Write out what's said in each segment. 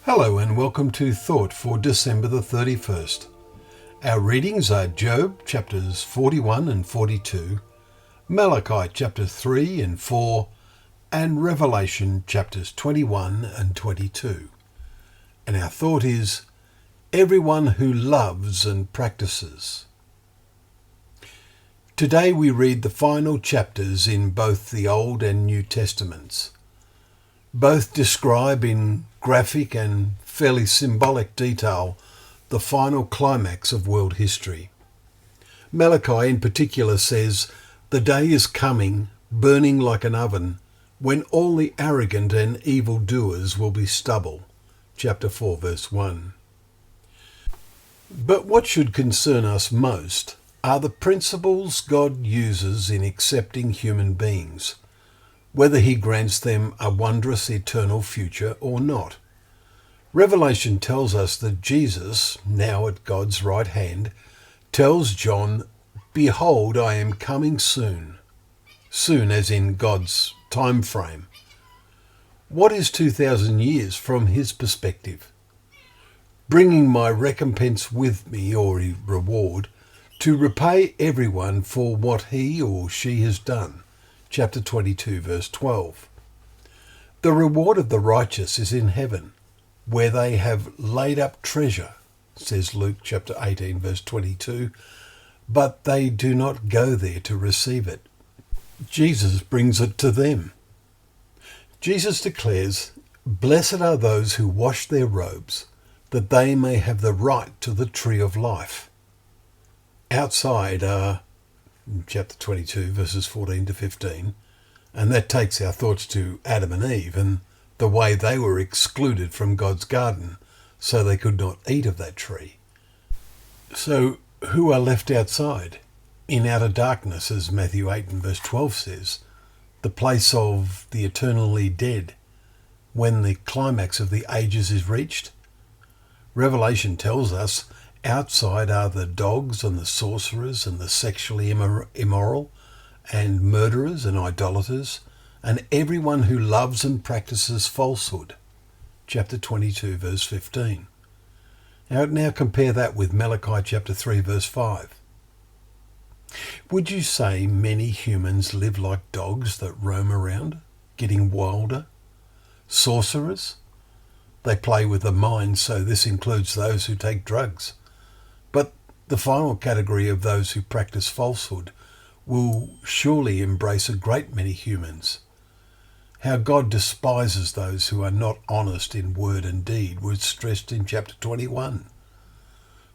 Hello and welcome to Thought for December the 31st. Our readings are Job chapters 41 and 42, Malachi chapter 3 and 4, and Revelation chapters 21 and 22. And our thought is, everyone who loves and practices. Today we read the final chapters in both the Old and New Testaments. Both describe in graphic and fairly symbolic detail the final climax of world history. Malachi in particular says, "The day is coming, burning like an oven, when all the arrogant and evil doers will be stubble." Chapter 4 verse 1. But what should concern us most are the principles God uses in accepting human beings, whether he grants them a wondrous eternal future or not. Revelation tells us that Jesus, now at God's right hand, tells John, "Behold, I am coming soon." Soon as in God's time frame. What is 2,000 years from his perspective? Bringing my recompense with me, or reward, to repay everyone for what he or she has done. Chapter 22 verse 12. The reward of the righteous is in heaven, where they have laid up treasure, says Luke chapter 18 verse 22, but they do not go there to receive it. Jesus brings it to them. Jesus declares, "Blessed are those who wash their robes, that they may have the right to the tree of life." Outside are chapter 22 verses 14 to 15, and that takes our thoughts to Adam and Eve and the way they were excluded from God's garden so they could not eat of that tree. So who are left outside? In outer darkness, as Matthew 8 and verse 12 says, the place of the eternally dead, when the climax of the ages is reached. Revelation tells us outside are the dogs and the sorcerers and the sexually immoral and murderers and idolaters and everyone who loves and practices falsehood. Chapter 22 verse 15. Now compare that with Malachi chapter 3 verse 5. Would you say many humans live like dogs that roam around, getting wilder? Sorcerers? They play with the mind, so this includes those who take drugs. But the final category of those who practice falsehood will surely embrace a great many humans. How God despises those who are not honest in word and deed was stressed in chapter 21.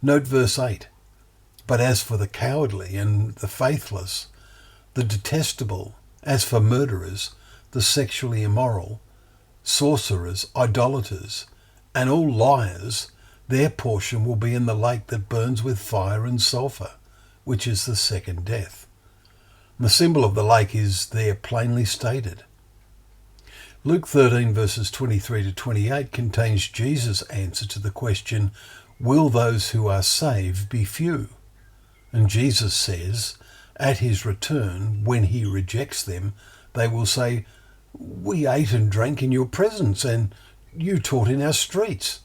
Note verse 8. "But as for the cowardly and the faithless, the detestable, as for murderers, the sexually immoral, sorcerers, idolaters, and all liars, their portion will be in the lake that burns with fire and sulphur, which is the second death." The symbol of the lake is there plainly stated. Luke 13 verses 23 to 28 contains Jesus' answer to the question, will those who are saved be few? And Jesus says, at his return, when he rejects them, they will say, "We ate and drank in your presence, and you taught in our streets."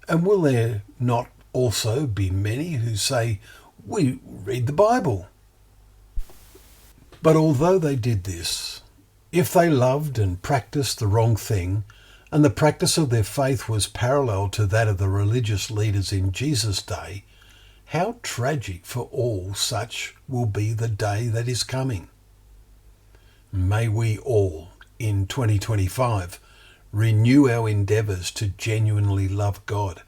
And will there not also be many who say, "We read the Bible"? But although they did this, if they loved and practiced the wrong thing, and the practice of their faith was parallel to that of the religious leaders in Jesus' day, how tragic for all such will be the day that is coming. May we all, in 2025, renew our endeavours to genuinely love God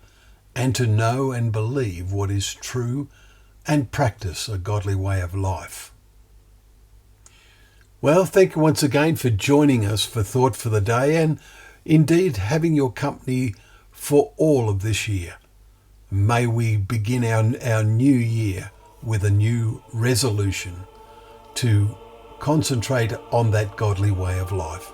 and to know and believe what is true and practice a godly way of life. Well, thank you once again for joining us for Thought for the Day and indeed having your company for all of this year. May we begin our new year with a new resolution to concentrate on that godly way of life.